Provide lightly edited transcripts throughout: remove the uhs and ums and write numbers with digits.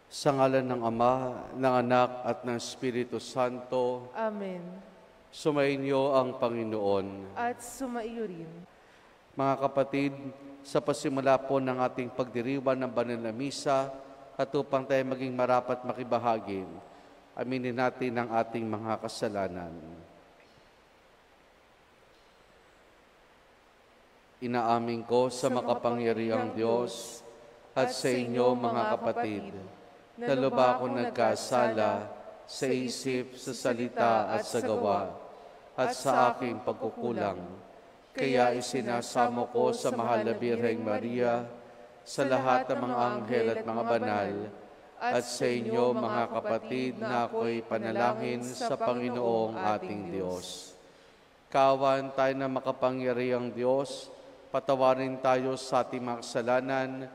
Sa ngalan ng Ama, ng Anak, at ng Espiritu Santo, Amen. sumainyo ang Panginoon. At sumaiyo rin. Mga kapatid, sa pasimula po ng ating pagdiriwang ng banal na misa, at upang tayo maging marapat makibahagi, aminin natin ang ating mga kasalanan. Inaamin ko sa makapangyarihang Diyos at sa inyo mga kapatid, na lubha akong nagkasala sa isip, sa salita at sa gawa, at sa aking pagkukulang. Kaya isinasamo ko sa mahal na Birheng Maria, sa lahat ng mga anghel at mga banal, at sa inyo mga kapatid na ako'y panalangin sa Panginoong ating Diyos. Kaawaan tayo ng makapangyarihang Diyos, patawarin tayo sa ating mga kasalanan,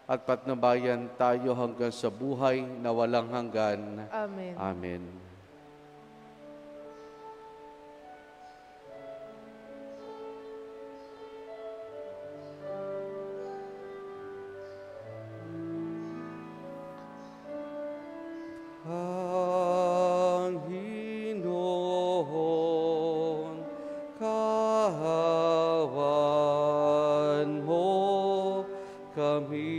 at patnubayan tayo hanggang sa buhay na walang hanggan. Amen. Amen. Panginoon, kahawan mo kami.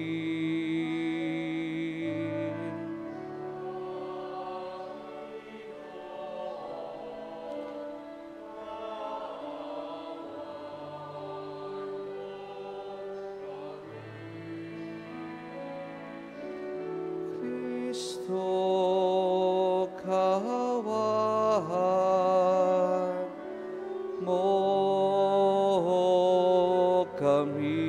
Kristo, kahawan mo kami.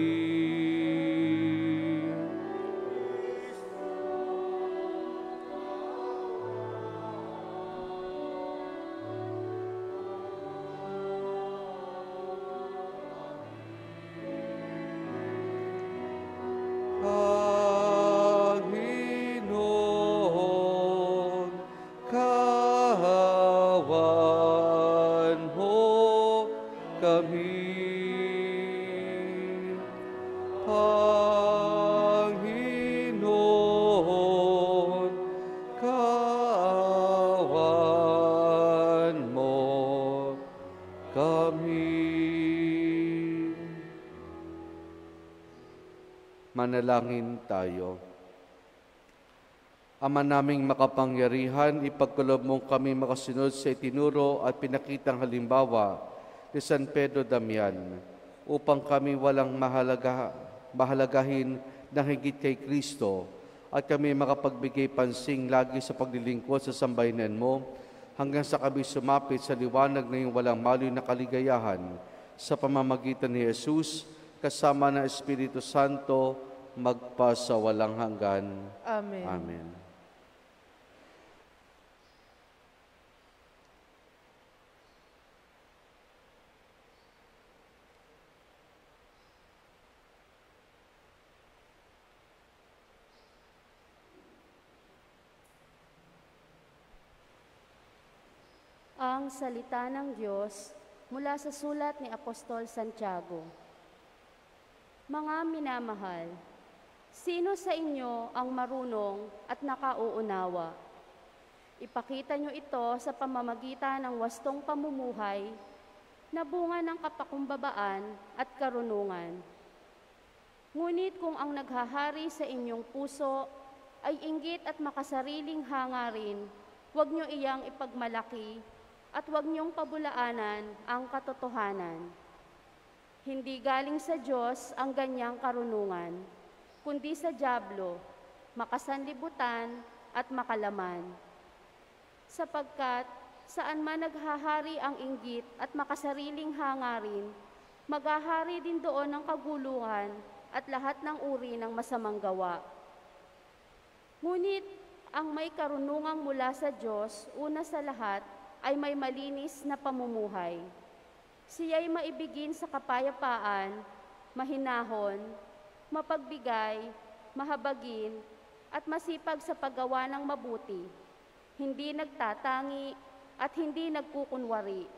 Panginoon, kahawan mo kami. Panginoon, kahawan mo kami. Manalangin tayo. Ama naming makapangyarihan, ipagkulob mong kami makasunod sa itinuro at pinakitang halimbawa ni San Pedro Damian upang kami walang mahalagahin ng higit kay Kristo at kami makapagbigay pansing lagi sa paglilingkod sa sambayanan mo hanggang sa kami sumapit sa liwanag na yung walang maliw na kaligayahan sa pamamagitan ni Jesus kasama ng Espiritu Santo magpa sa walang hanggan. Amen. Amen. Ang salita ng Diyos mula sa sulat ni Apostol Santiago. Mga minamahal, sino sa inyo ang marunong at nakauunawa? Ipakita nyo ito sa pamamagitan ng wastong pamumuhay na bunga ng kapakumbabaan at karunungan. Ngunit kung ang naghahari sa inyong puso ay inggit at makasariling hangarin, huwag nyo iyang ipagmalaki at huwag niyong pabulaanan ang katotohanan. Hindi galing sa Diyos ang ganyang karunungan, kundi sa dyablo, makasanlibutan at makalaman. Sapagkat saan man naghahari ang inggit at makasariling hangarin, maghahari din doon ang kaguluhan at lahat ng uri ng masamang gawa. Ngunit ang may karunungang mula sa Diyos, una sa lahat, ay may malinis na pamumuhay. Siya'y maibigin sa kapayapaan, mahinahon, mapagbigay, mahabagin, at masipag sa paggawa ng mabuti, hindi nagtatangi at hindi nagkukunwari.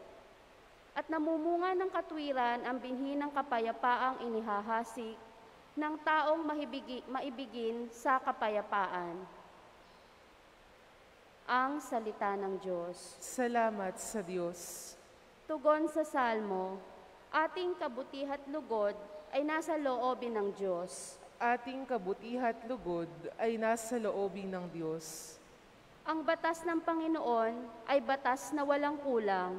At namumunga ng katwiran ang binhi ng kapayapaang inihahasik ng taong maibigin sa kapayapaan. Ang salita ng Diyos. Salamat sa Diyos. Tugon sa Salmo, ating kabutihat lugod ay nasa loobin ng Diyos. Ating kabutihat lugod ay nasa loobin ng Diyos. Ang batas ng Panginoon ay batas na walang kulang.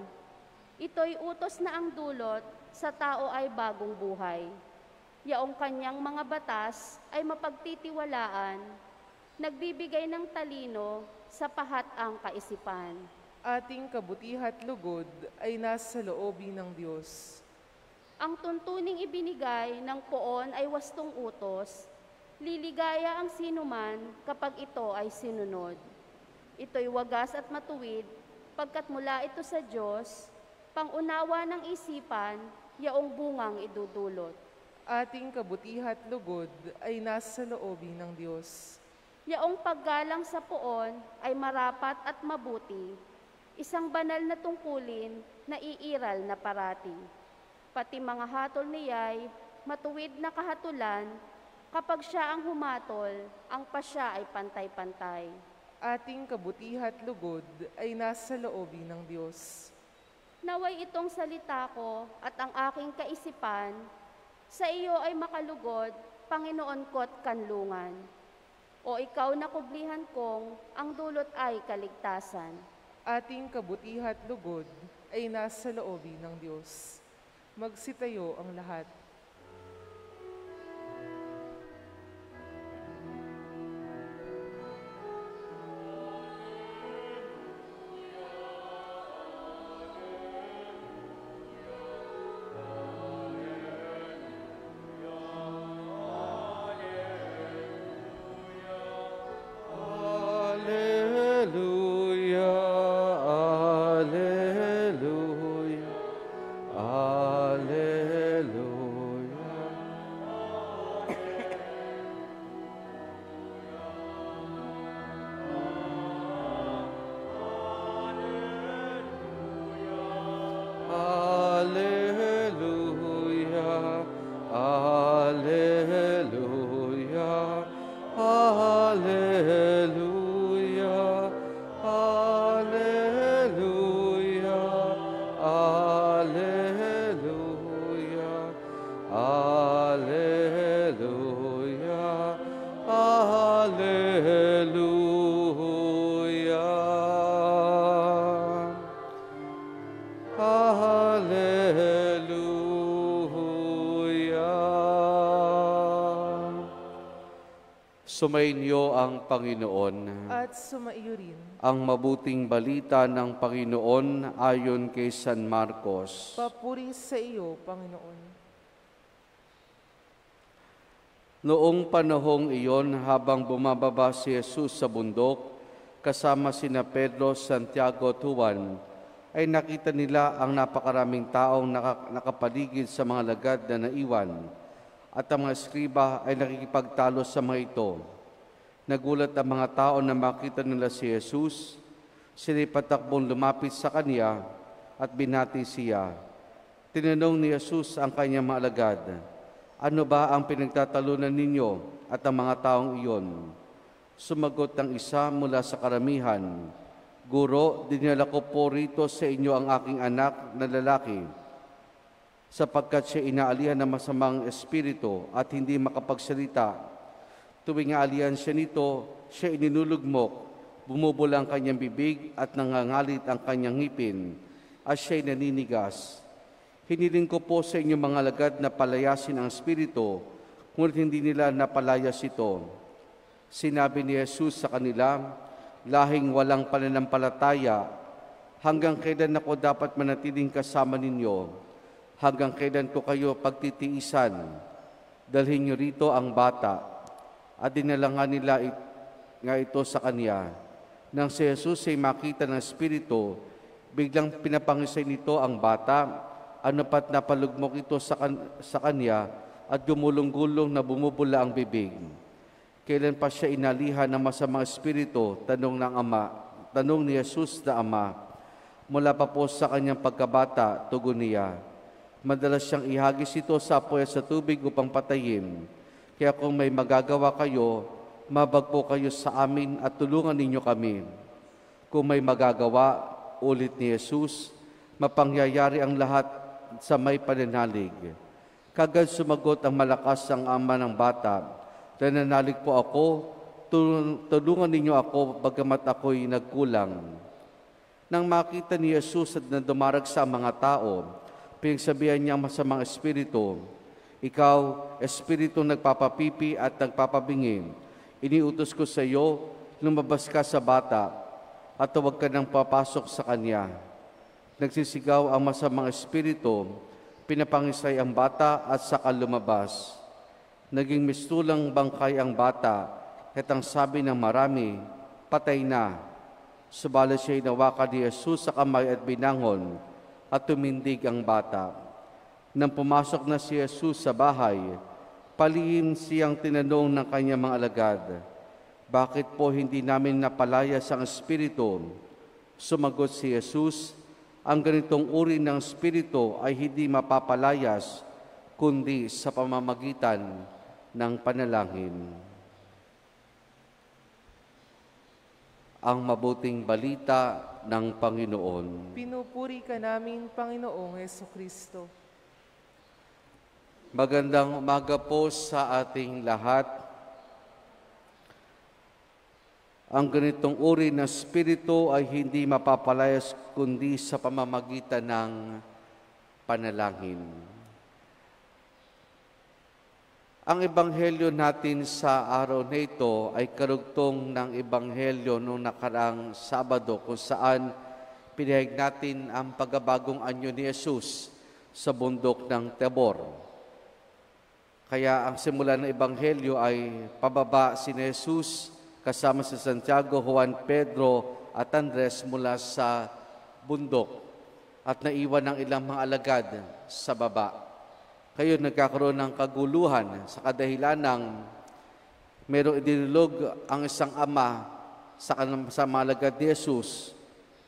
Ito'y utos na ang dulot sa tao ay bagong buhay. Yaong kanyang mga batas ay mapagtitiwalaan, nagbibigay ng talino sa pahat-ang kaisipan. Ating kabutihat lugod ay nasa loobin ng Diyos. Ang tuntuning ibinigay ng poon ay wastong utos. Liligaya ang sinuman kapag ito ay sinunod. Ito'y wagas at matuwid, pagkat mula ito sa Diyos, pangunawa ng isipan, yaong bungang idudulot. Ating kabutihat lugod ay nasa loobin ng Diyos. Yaong paggalang sa poon ay marapat at mabuti, isang banal na tungkulin na iiral na parati. Pati mga hatol niya'y matuwid na kahatulan, kapag siya ang humatol, ang pasya ay pantay-pantay. Ating kabutihat lugod ay nasa loobin ng Diyos. Naway itong salita ko at ang aking kaisipan, sa iyo ay makalugod, Panginoon ko't kanlungan. O ikaw na kublihan kong, ang dulot ay kaligtasan. Ating kabutihat lugod ay nasa loobin ng Diyos. Magsitayo ang lahat. Sumainyo ang Panginoon. At sumaiyo rin. Ang mabuting balita ng Panginoon ayon kay San Marcos. Papuri sa iyo, Panginoon. Noong panahong iyon, habang bumababa si Jesus sa bundok, kasama sina Pedro, Santiago at Juan, ay nakita nila ang napakaraming taong nakapaligid sa mga lagad na naiwan, at ang mga eskriba ay nakikipagtalo sa mga ito. Nagulat ang mga tao na makita nila si Jesus. Sila'y patakbong lumapit sa kanya at binati siya. Tinanong ni Jesus ang kanyang mga alagad, "Ano ba ang pinagtatalunan ninyo?" At ang mga taong iyon, sumagot ang isa mula sa karamihan, "Guro, dinala ko po rito sa inyo ang aking anak na lalaki, sapagkat siya inaalihan ng masamang espiritu at hindi makapagsalita. Tuwing aalihan siya nito, siya ininulugmok, bumubula ang kanyang bibig at nangangalit ang kanyang ngipin, at siya'y naninigas. Hiniling ko po sa inyong mga alagad na palayasin ang espiritu, ngunit hindi nila napalayas ito." Sinabi ni Jesus sa kanila, "Lahing walang pananampalataya, hanggang kailan ako dapat manatiling kasama ninyo? Hanggang kailan ko kayo pagtitiisan? Dalhin niyo rito ang bata." At dinala nga ito sa kanya. Nang si Jesus ay makita ng espiritu, biglang pinapangisay nito ang bata, ano pat napalugmok ito sa kanya at gumulong-gulong na bumubula ang bibig. Kailan pa siya inalihan ng masamang espiritu? Tanong ni Jesus na ama. Mula pa po sa kanyang pagkabata, tugon niya. Madalas siyang ihagis ito sa apoy at sa tubig upang patayin. Kaya kung may magagawa kayo, mabag po kayo sa amin at tulungan ninyo kami. Kung may magagawa, ulit ni Jesus, mapangyayari ang lahat sa may pananalig. Kagad sumagot ang malakas ang ama ng bata, "Nananalig po ako, tulungan ninyo ako bagamat ako'y nagkulang." Nang makita ni Jesus at na dumarag sa mga tao, pinagsabihan niya ang masamang espiritu, "Ikaw, espiritu nagpapapipi at nagpapabingi, iniutos ko sa iyo, lumabas ka sa bata at huwag ka nang papasok sa kanya." Nagsisigaw ang masamang espiritu, pinapangisay ang bata at saka lumabas. Naging mistulang bangkay ang bata at ang sabi ng marami, "Patay na." Subalit siya'y nawakan ni Jesus sa kamay at binangon at tumindig ang bata. Nang pumasok na si Jesus sa bahay, palihim siyang tinanong ng kanyang mga alagad, "Bakit po hindi namin napalayas ang espiritu?" Sumagot si Jesus, "Ang ganitong uri ng espiritu ay hindi mapapalayas, kundi sa pamamagitan ng panalangin." Ang mabuting balita ng Panginoon. Pinupuri ka namin, Panginoong Jesucristo. Magandang umaga po sa ating lahat. Ang ganitong uri ng espiritu ay hindi mapapalayas kundi sa pamamagitan ng panalangin. Ang ebanghelyo natin sa araw na ito ay karugtong ng ebanghelyo noong nakaraang Sabado kung saan pinahayag natin ang pagbabagong anyo ni Jesus sa bundok ng Tabor. Kaya ang simula ng ebanghelyo ay pababa si Jesus kasama si Santiago, Juan, Pedro at Andres mula sa bundok at naiwan ng ilang mga alagad sa baba. Kayo nagkakaroon ng kaguluhan sa kadahilan ng merong idinulog ang isang ama sa mga alagad ni Jesus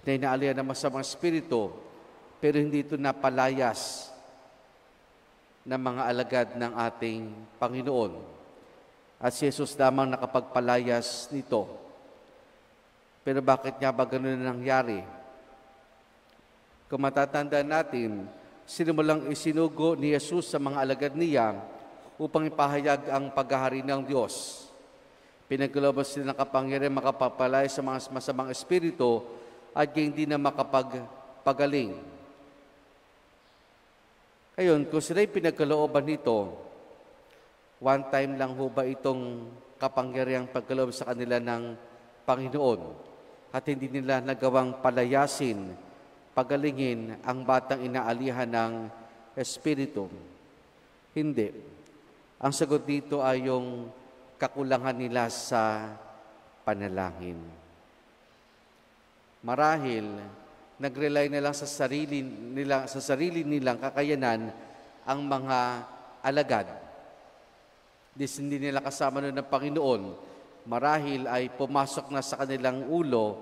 na inaalihan ng masamang espiritu, pero hindi ito napalayas ng mga alagad ng ating Panginoon. At si Jesus lamang nakapagpalayas nito. Pero bakit nga ba ganun nangyari? Kung matatandaan natin, sinimulang isinugo ni Jesus sa mga alagad niya upang ipahayag ang paghahari ng Diyos. Pinagkalooban sila ng kapangyarihan makapapalay sa mga masamang espiritu at hindi na makapagpagaling. Ngayon, kung sila'y pinagkalooban nito, one time lang ho ba itong kapangyarihang pagkaloob sa kanila ng Panginoon at hindi nila nagawang palayasin, pagalingin ang batang inaalihan ng espiritu? Hindi. Ang sagot dito ay yung kakulangan nila sa panalangin. Marahil, nag-rely na lang sa sarili nilang kakayanan ang mga alagad. Hindi nila kasama nun ng Panginoon. Marahil ay pumasok na sa kanilang ulo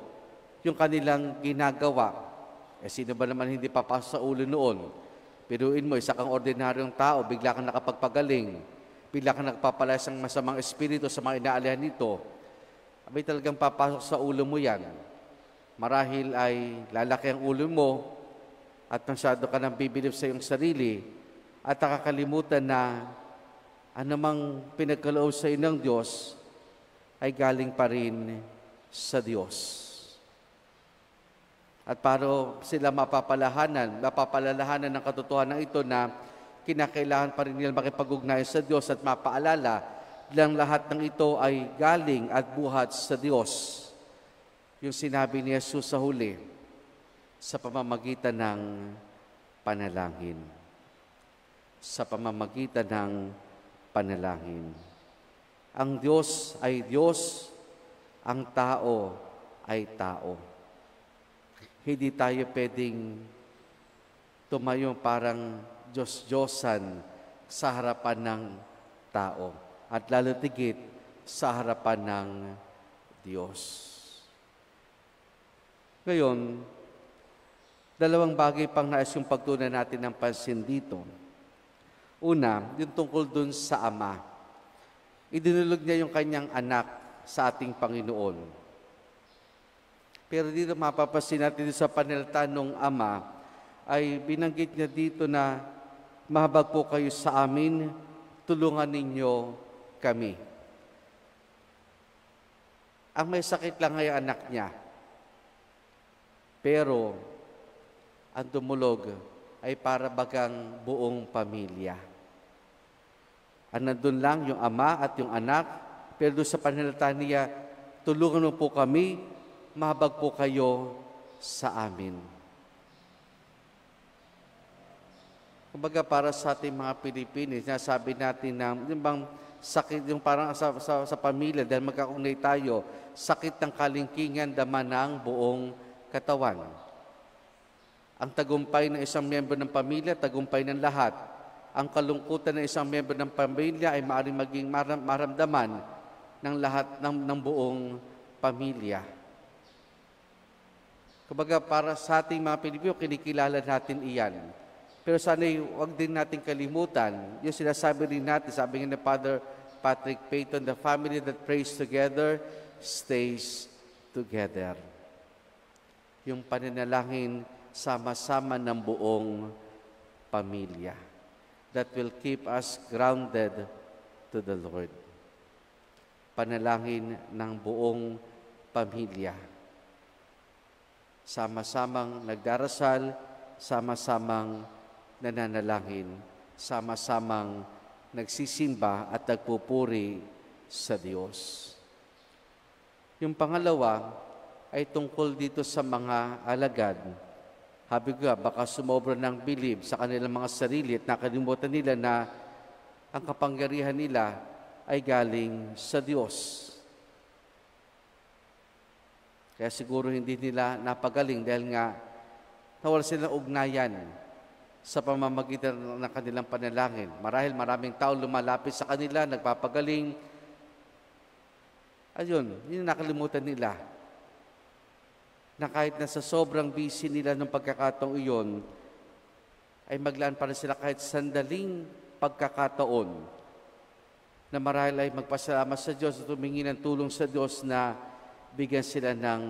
yung kanilang ginagawa. Sino ba naman hindi papasok sa ulo noon? Piruin mo, isa kang ordinaryong tao, bigla kang nakapagpagaling, bigla kang nagpapalayas ng masamang espiritu sa mga inaalihan nito. Abay talagang papasok sa ulo mo yan. Marahil ay lalaki ang ulo mo at masyado ka nang bibilib sa iyong sarili at nakakalimutan na anumang pinagkaloob sa iyo ng Diyos ay galing pa rin sa Diyos. At para sila mapapalalahanan ng katotohanan ito na kinakailangan pa rin nila makipag-ugnayan sa Diyos at mapaalala lang lahat ng ito ay galing at buhat sa Diyos. Yung sinabi ni Jesus sa huli, sa pamamagitan ng panalangin. Sa pamamagitan ng panalangin. Ang Diyos ay Diyos, ang tao ay tao. Hindi tayo pwedeng tumayo parang Diyos-Diyosan sa harapan ng tao at lalo tigit sa harapan ng Diyos. Ngayon, dalawang bagay pang nais yung pagtunan natin ng pansin dito. Una, yung tungkol dun sa Ama. Idinulog niya yung kanyang anak sa ating Panginoon. Pero dito mapapansin natin sa panalita ng Ama, ay binanggit niya dito na mahabag po kayo sa amin, tulungan ninyo kami. Ang may sakit lang ay anak niya. Pero ang dumulog ay para bagang buong pamilya. Ang nandun lang yung ama at yung anak, pero doon sa panalita niya, tulungan mo po kami, mahabag po kayo sa amin. Kumbaga para sa ating mga Pilipino, sinasabi natin na yung bang sakit, yung parang sa pamilya, dahil magkakunay tayo, sakit ng kalingkingan, dama ng buong katawan. Ang tagumpay ng isang miyembro ng pamilya, tagumpay ng lahat. Ang kalungkutan ng isang miyembro ng pamilya ay maaaring maging maramdaman ng lahat ng buong pamilya. Kumbaga para sa ating mga Pilipino, kinikilala natin iyan. Pero sana'y huwag din natin kalimutan, yung sinasabi rin natin, sabi nga ni Father Patrick Peyton, the family that prays together stays together. Yung pananalangin sama-sama ng buong pamilya that will keep us grounded to the Lord. Panalangin ng buong pamilya. Sama-samang nagdarasal, sama-samang nananalangin, sama-samang nagsisimba at nagpupuri sa Diyos. Yung pangalawa ay tungkol dito sa mga alagad. Habi ko, baka sumobra ng bilib sa kanilang mga sarili at nakalimutan nila na ang kapangyarihan nila ay galing sa Diyos. Kaya siguro hindi nila napagaling dahil nga nawala silang ugnayan sa pamamagitan ng kanilang panalangin. Marahil maraming tao lumalapit sa kanila, nagpapagaling. Ayun, yun nakalimutan nila. Na kahit nasa sobrang busy nila ng pagkakataong iyon, ay maglaan pa rin sila kahit sandaling pagkakataon na marahil ay magpasalamat sa Diyos at humingi ng tulong sa Diyos na bigyan sila ng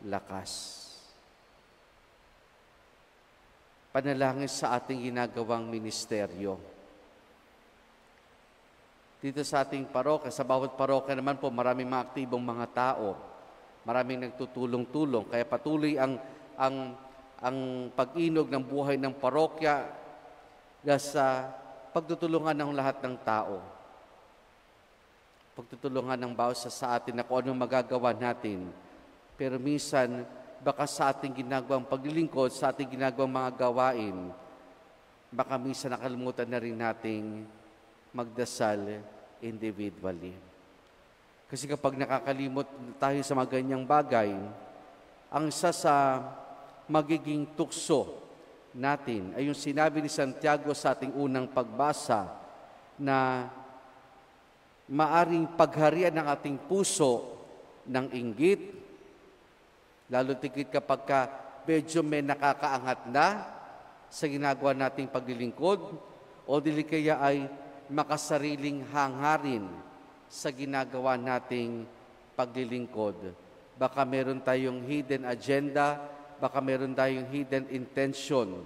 lakas. Panalangin sa ating ginagawang ministeryo. Dito sa ating parokya, sa bawat parokya naman po, maraming mga aktibong mga tao. Maraming nagtutulong-tulong. Kaya patuloy ang pag-inog ng buhay ng parokya sa pagtutulungan ng lahat ng tao. Pagtutulungan ng bawat sa atin na kung anong magagawa natin. Pero minsan, baka sa ating ginagawang paglilingkod, sa ating ginagawang mga gawain, baka minsan nakalimutan na rin nating magdasal individually. Kasi kapag nakakalimot tayo sa mga ganyang bagay, ang isa sa magiging tukso natin ay yung sinabi ni Santiago sa ating unang pagbasa na maaring pagharian ng ating puso ng inggit, lalo tigit kapag medyo may nakakaangat na sa ginagawa nating paglilingkod o dili kaya ay makasariling hangarin sa ginagawa nating paglilingkod. Baka meron tayong hidden agenda, baka meron tayong hidden intention,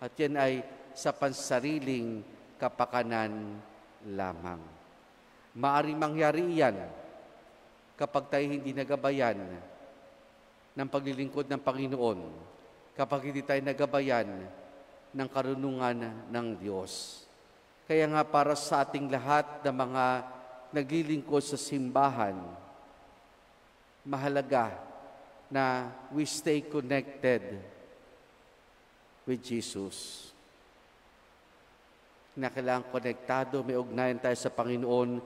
at yan ay sa pansariling kapakanan lamang. Maaring mangyari iyan kapag tayo hindi nagabayan ng paglilingkod ng Panginoon, kapag hindi tayo nagabayan ng karunungan ng Diyos. Kaya nga para sa ating lahat na mga naglilingkod sa simbahan, mahalaga na we stay connected with Jesus. Na kailangang konektado, may ugnayan tayo sa Panginoon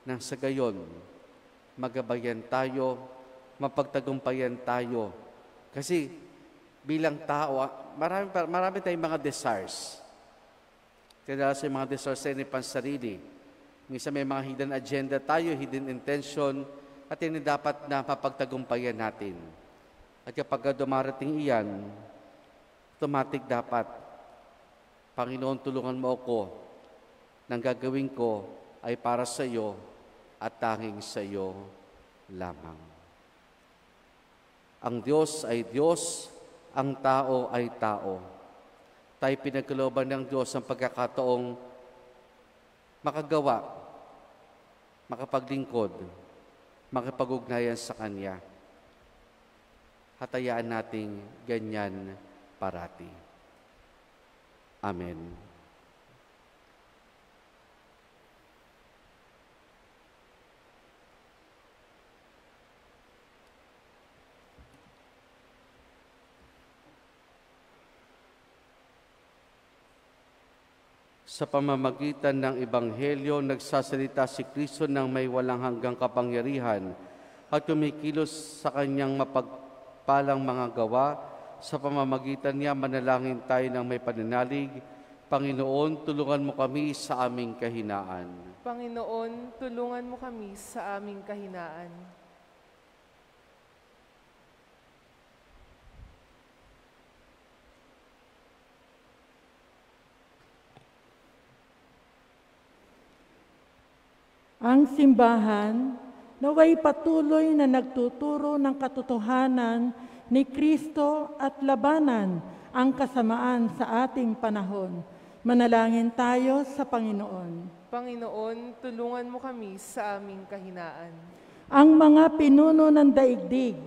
nang sa gayon, magabayan tayo, mapagtagumpayan tayo. Kasi bilang tao, marami tayong mga desires. Kaya sa mga desires tayo ni pansarili. Minsan may mga hidden agenda tayo, hidden intention, at yun dapat na mapagtagumpayan natin. At kapag dumarating iyan, automatic dapat, Panginoon, tulungan mo ako, nang gagawin ko ay para sa iyo at tanging sa iyo lamang. Ang Diyos ay Diyos, ang tao ay tao. Tayo pinagkalooban ng Diyos ang pagkakataong makagawa, makapaglingkod, makipag-ugnayan sa Kanya. Hatayaan nating ganyan parati. Amen. Sa pamamagitan ng Ebanghelyo, nagsasalita si Kristo ng may walang hanggang kapangyarihan at kumikilos sa Kanyang mapagpalang mga gawa. Sa pamamagitan niya, manalangin tayo ng may pananalig. Panginoon, tulungan mo kami sa aming kahinaan. Panginoon, tulungan mo kami sa aming kahinaan. Ang simbahan naway patuloy na nagtuturo ng katotohanan ni Kristo at labanan ang kasamaan sa ating panahon. Manalangin tayo sa Panginoon. Panginoon, tulungan mo kami sa aming kahinaan. Ang mga pinuno ng daigdig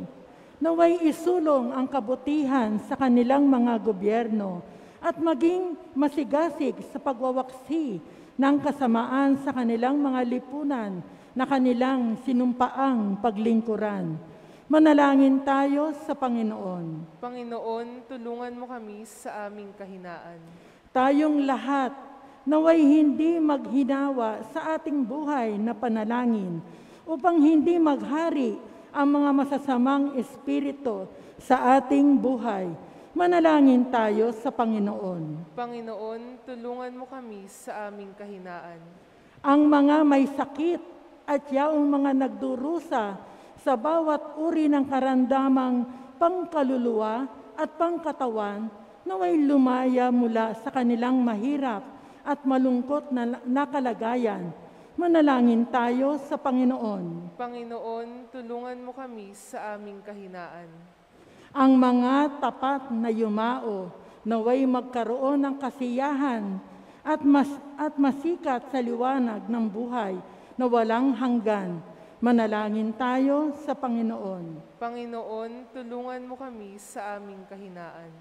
naway isulong ang kabutihan sa kanilang mga gobyerno at maging masigasig sa pagwawaksi ng kasamaan sa kanilang mga lipunan na kanilang sinumpaang paglingkuran. Manalangin tayo sa Panginoon. Panginoon, tulungan mo kami sa aming kahinaan. Tayong lahat naway hindi maghinawa sa ating buhay na panalangin upang hindi maghari ang mga masasamang espiritu sa ating buhay. Manalangin tayo sa Panginoon. Panginoon, tulungan mo kami sa aming kahinaan. Ang mga may sakit at yaong mga nagdurusa sa bawat uri ng karamdamang pangkaluluwa at pangkatawan naway lumaya mula sa kanilang mahirap at malungkot na kalagayan. Manalangin tayo sa Panginoon. Panginoon, tulungan mo kami sa aming kahinaan. Ang mga tapat na yumao naway magkaroon ng kasiyahan at masikat sa liwanag ng buhay na walang hanggan. Manalangin tayo sa Panginoon. Panginoon, tulungan mo kami sa aming kahinaan.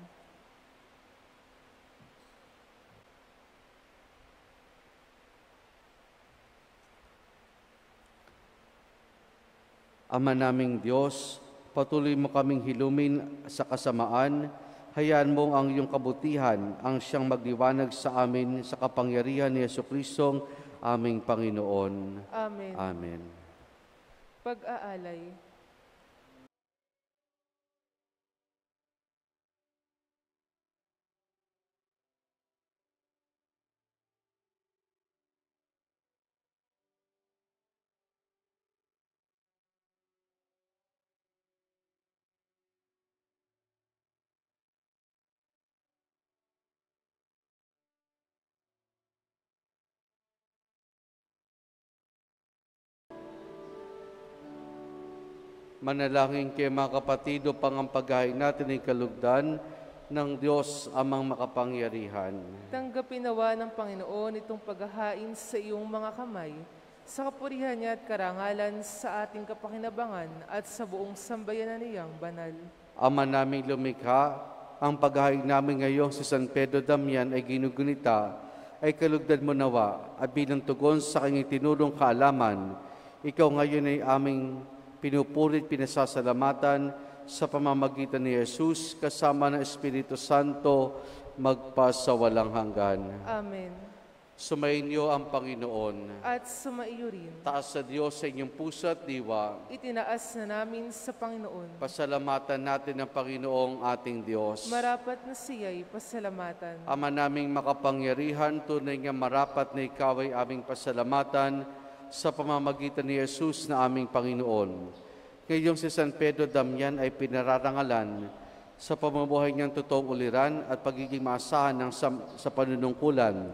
Ama naming Diyos, patuloy mo kaming hilumin sa kasamaan. Hayaan mo ang iyong kabutihan ang siyang magliwanag sa amin sa kapangyarihan ni Jesucristo, aming Panginoon. Amen. Amen. Pag-aalay. Manalangin kayo mga kapatid upang ang paghahain natin ay kalugdan ng Diyos amang makapangyarihan. Tanggapin nawa ng Panginoon itong paghahain sa iyong mga kamay, sa kapurihan niya at karangalan sa ating kapakinabangan at sa buong sambayanan niyang banal. Ama naming lumikha, ang paghahain namin ngayon si San Pedro Damian ay ginugunita, ay kalugdan mo nawa at bilang tugon sa kanyang tinulong kaalaman, ikaw ngayon ay aming pinupurit, pinasasalamatan sa pamamagitan ni Jesus kasama ng Espiritu Santo magpasawalang hanggan. Amen. Sumainyo ang Panginoon. At sumaiyo rin. Taas sa Diyos sa inyong puso at diwa. Itinaas na namin sa Panginoon. Pasalamatan natin ang Panginoong ating Diyos. Marapat na siya'y pasalamatan. Ama naming makapangyarihan, tunay nga marapat na ikaw ay aming pasalamatan sa pamamagitan ni Jesus na aming Panginoon. Ngayong si San Pedro Damian ay pinararangalan sa pamumuhay niyang totoong uliran at pagiging maasahan sa panunungkulan.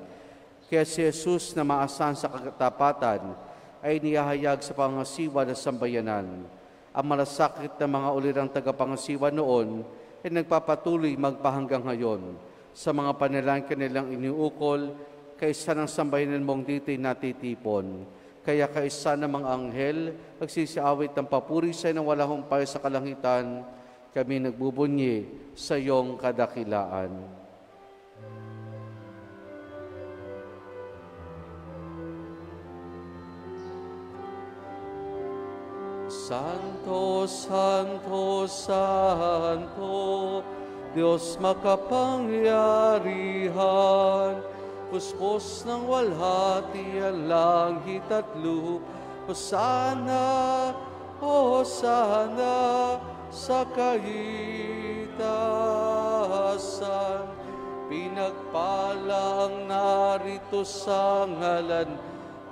Kaya si Jesus na maasahan sa katapatan ay niyahayag sa pangasiwa ng sambayanan. Ang malasakit na mga ulirang tagapangasiwa noon ay nagpapatuloy magpahanggang ngayon sa mga panalangin kanilang iniukol kaysa ng sambayanan mong dito'y natitipon. Kaya kaisa ng mga anghel, nagsisiawit ng papuri sa'yo ng walang humpay sa kalangitan, kami nagbubunyi sa iyong kadakilaan. Santo, Santo, Santo, Diyos makapangyarihan, puspos ng walhati ang langit at lupa. Hosana, Hosana sa kaitasan. Pinagpalang narito sa ngalan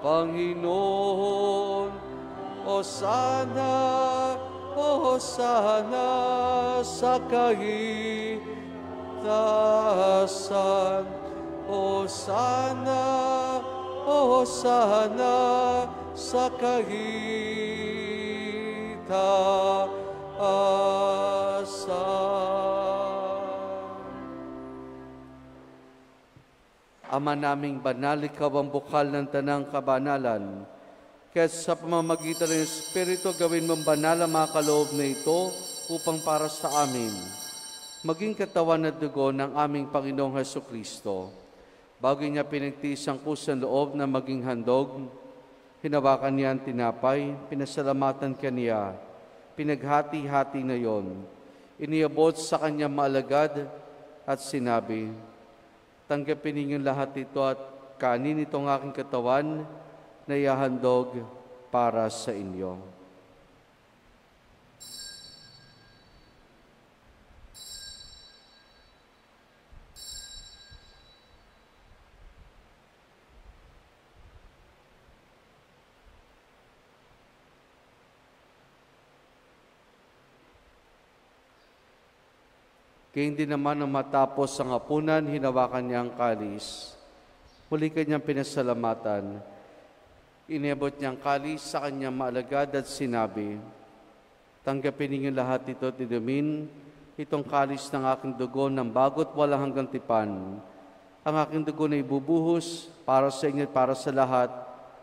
Panginoon. Hosana, Hosana sa kaitasan. Hosana, Hosana sa kaitasan. Ama naming banal, ikaw ang bukal ng tanang kabanalan. Kaya sa pamamagitan ng Espiritu, gawin mong banal ang mga kaloob na ito upang para sa amin maging katawan at dugo ng aming Panginoong Hesukristo. Bago niya pinagtiis ang kusang loob na maging handog, hinawakan niya ang tinapay, pinasalamatan kaniya, pinaghati-hati na yon. Iniabot sa kanyang maalagad at sinabi, tanggapin ninyong lahat ito at kanin itong aking katawan na ihahandog para sa inyo. Kaya hindi naman nang matapos ang hapunan, hinawakan niya ang kalis. Muli kanyang pinasalamatan. Inabot niyang kalis sa kanyang maalagad at sinabi, tanggapin ninyo lahat ito at inumin, itong kalis ng aking dugo ng bago't walang hanggang tipan. Ang aking dugo na ibubuhos para sa inyo at para sa lahat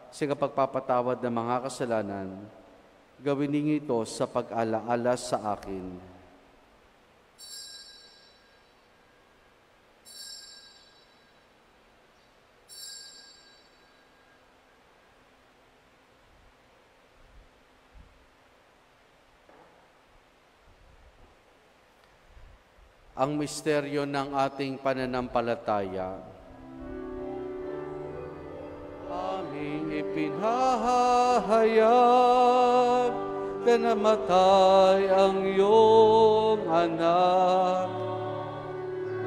sa kapagpapatawad ng mga kasalanan. Gawin ninyo ito sa pag-alaala sa akin. Ang misteryo ng ating pananampalataya. Aming ipinahayag na namatay ang iyong anak,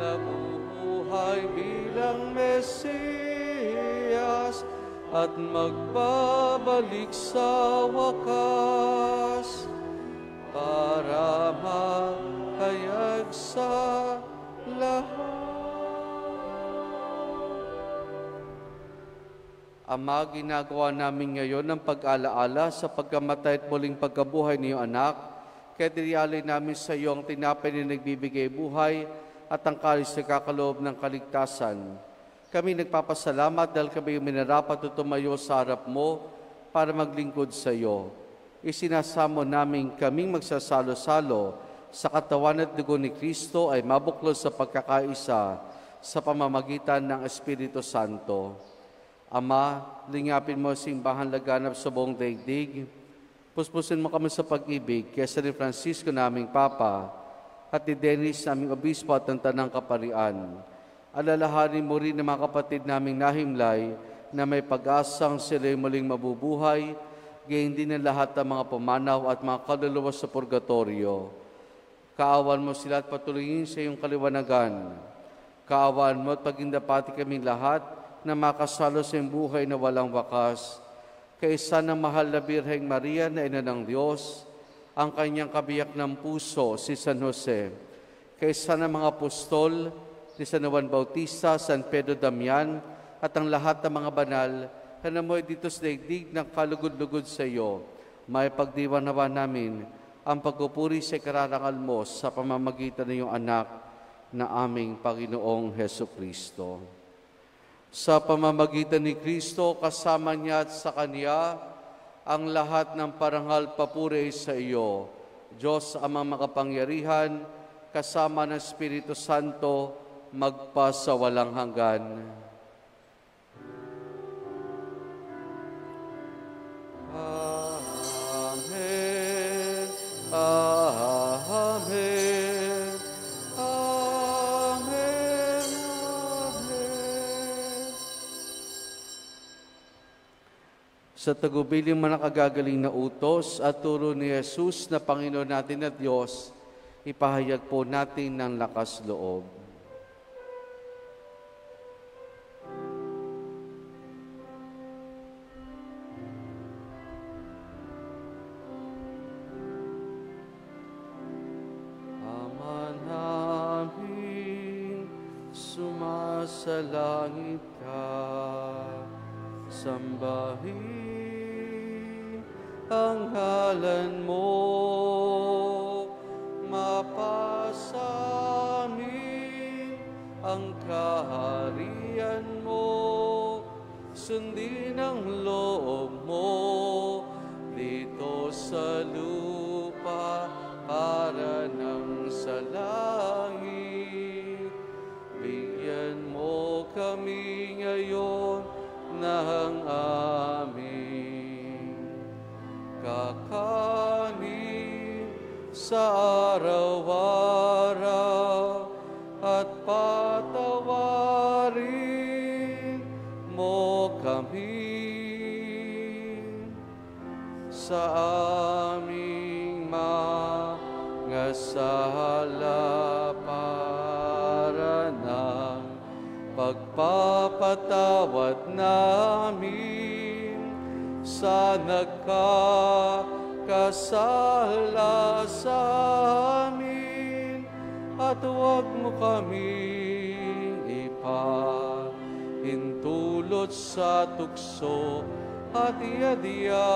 nabubuhay bilang Mesiyas at magbabalik sa wakas para hayag sa lahat. Ama, ginagawa namin ngayon ang pag-alaala sa pagkamatay at muling pagkabuhay ni iyong anak. Kaya tiniyalay namin sa iyo ang tinapay na nagbibigay buhay at ang kalis na kakaloob ng kaligtasan. Kami nagpapasalamat dahil kami minarapat at tumayo sa harap mo para maglingkod sa iyo. Isinasamo namin kaming magsasalo-salo sa katawan at dugo ni Kristo ay mabuklod sa pagkakaisa sa pamamagitan ng Espiritu Santo. Ama, lingapin mo simbahan laganap sa buong daigdig. Puspusin mo kami sa pag-ibig kaya sa ni Francisco naming Papa at ni Dennis naming Obispo at ng Tanang Kaparian. Alalahanin mo rin ng mga kapatid naming nahimlay na may pag-asang sila'y muling mabubuhay, gayon din ang lahat ng mga pumanaw at mga kaluluwa sa purgatorio. Kaawan mo sila at patuloyin sa iyong kaliwanagan. Kaawan mo at pagindapati kaming lahat na makasalo sa iyong buhay na walang wakas. Kaisa ng mahal na Birheng Maria na Ina ng Diyos, ang kanyang kabiyak ng puso, si San Jose. Kaisa ng mga apostol, ni San Juan Bautista, San Pedro Damian, at ang lahat ng mga banal na namoy dito sa daigdig ng kalugod-lugod sa iyo. May pagdiwanawa namin ang pagpupuri sa ikararangal mo sa pamamagitan ng iyong anak na aming Panginoong Heso Kristo. Sa pamamagitan ni Kristo, kasama niya at sa Kanya, ang lahat ng parangal papuri sa iyo, Diyos Amang makapangyarihan, kasama ng Espiritu Santo, magpa sa walang hanggan. Amen. Amen. Amen. Amen. Sa tagubiling manakagagaling na utos at turo ni Jesus na Panginoon natin at Diyos, ipahayag po natin ng lakas loob. Sa langit ka, sambahin ang ngalan mo, mapasamin ang kaharian mo, sundin ang loob mo dito sa lupa para nang sa langit. Bigyan mo kami ngayon ng aming kakanin sa araw-araw at patawarin mo kami sa aming mga sala para ng pagpapatawad namin sa nagkakasala sa amin, at huwag mo kaming ipahintulot sa tukso, at iadya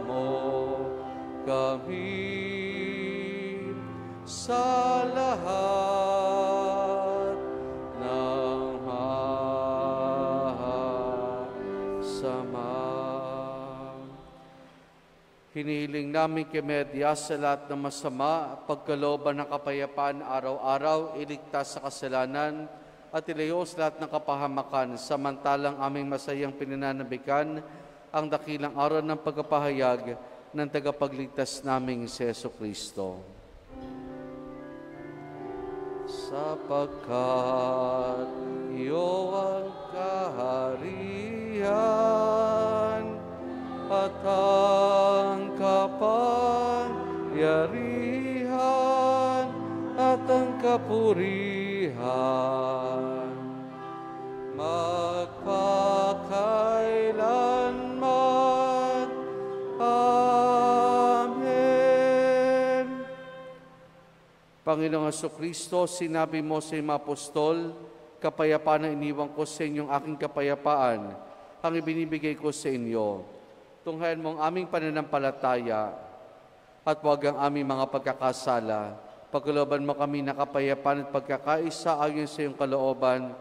mo kami sa lahat ng masama. Hinihiling namin kay Medya sa lahat ng masama, pagkalooban ng kapayapaan araw-araw, iligtas sa kasalanan, at ilayo sa lahat ng kapahamakan, samantalang aming masayang pinananabikan ang dakilang araw ng pagkapahayag ng tagapagligtas naming si Jesu Kristo. Sapagkat iyo ang kaharian at ang kapangyarihan at ang kapurihan magpakailanman. Amen. Panginoong Jesucristo, sinabi mo sa iyong apostol, kapayapaan ang iniwan ko sa inyong aking kapayapaan, ang ibinibigay ko sa inyo. Tunghayan mo ang aming pananampalataya at huwag ang aming mga pagkakasala. Pagkalooban mo kami na kapayapaan at pagkakaisa ayon sa iyong kalooban,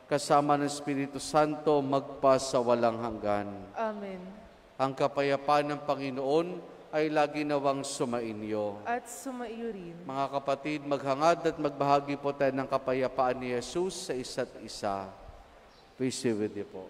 kasama ng Espiritu Santo, magpa sa walang hanggan. Amen. Ang kapayapaan ng Panginoon ay lagi nawang sumainyo. At sumaiyo rin. Mga kapatid, maghangad at magbahagi po tayo ng kapayapaan ni Jesus sa isa't isa. Peace be with you po.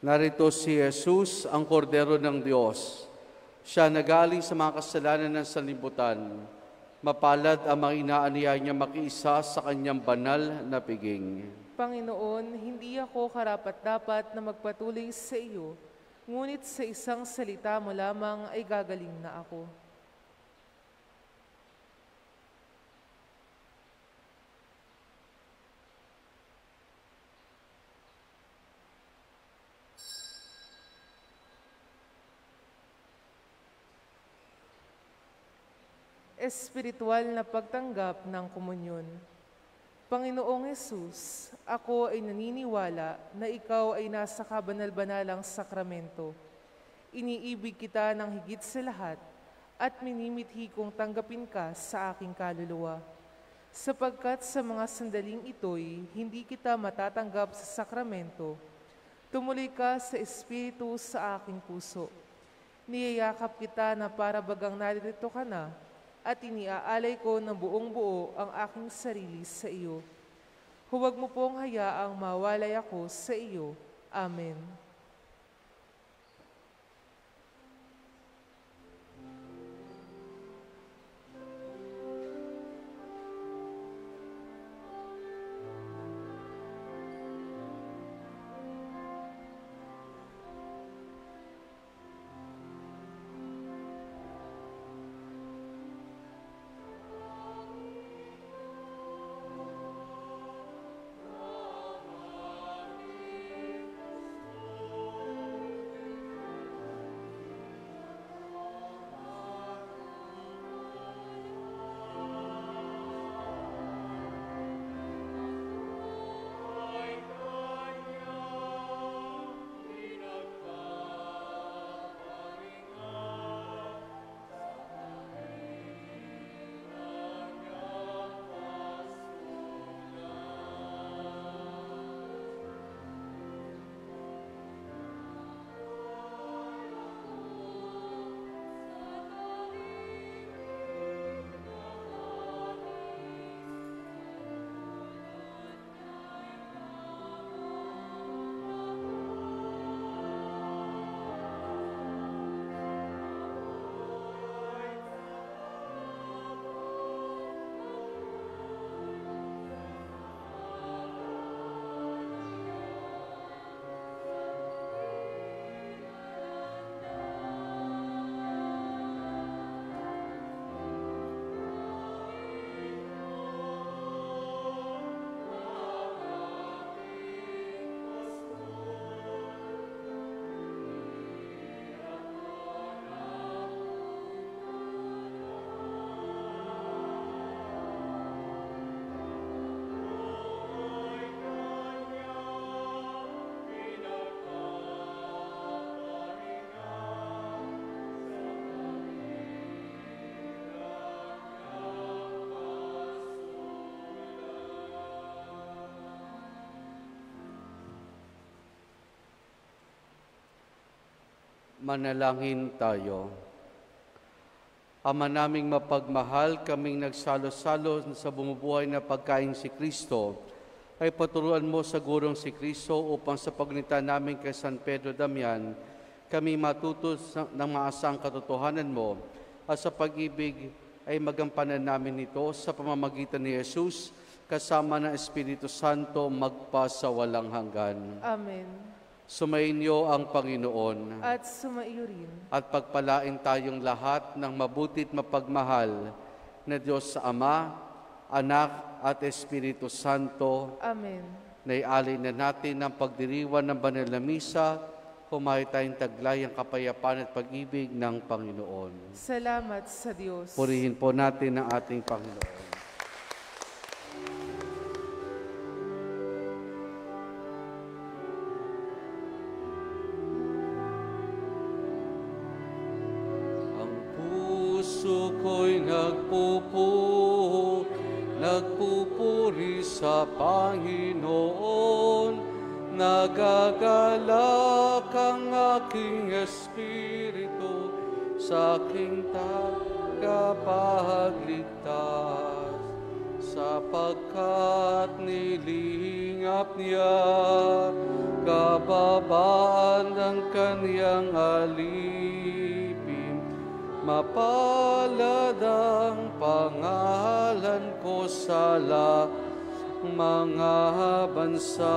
Narito si Jesus, ang kordero ng Diyos. Siya nagaling sa mga kasalanan ng sanlibutan. Mapalad ang mga inaaniya niya makiisa sa kanyang banal na piging. Panginoon, hindi ako karapat-dapat na magpatuloy sa iyo, ngunit sa isang salita mo lamang ay gagaling na ako. Espiritual na pagtanggap ng komunyon. Panginoong Hesus, ako ay naniniwala na ikaw ay nasa kabanal-banalang sakramento. Iniibig kita ng higit sa lahat at minimithi kong tanggapin ka sa aking kaluluwa. Sapagkat sa mga sandaling ito'y hindi kita matatanggap sa sakramento, tumuloy ka sa Espiritu sa aking puso. Niyayakap kita na para bagang narito ka na, at iniaalay ko ng buong buo ang aking sarili sa iyo. Huwag mo pong hayaang mawalay ako sa iyo. Amen. Manalangin tayo. Ama naming mapagmahal, kaming nagsalo-salo sa bumubuhay na pagkain si Kristo, ay paturuan mo sa gurong si Kristo upang sa pagnita namin kay San Pedro Damian, kami matuto ng maasang katotohanan mo at sa pag-ibig ay magampanan namin ito sa pamamagitan ni Jesus kasama ng Espiritu Santo magpa sa walang hanggan. Amen. Sumainyo ang Panginoon At sumaiyo rin. at pagpalain tayong lahat ng mabutit mapagmahal na Diyos sa Ama, Anak at Espiritu Santo. Amen. Naialay na natin ang pagdiriwan ng banal na misa, kumain tayong taglay ang kapayapaan at pag-ibig ng Panginoon. Salamat sa Diyos. Purihin po natin ang ating Panginoon. Nagpupuri sa Panginoon, nagagalak ang aking espiritu sa aking tagapagligtas. sapagkat nilingap niya kababaan ng kaniyang alipin. Mapalad ang pangalan ko sa mga bansa.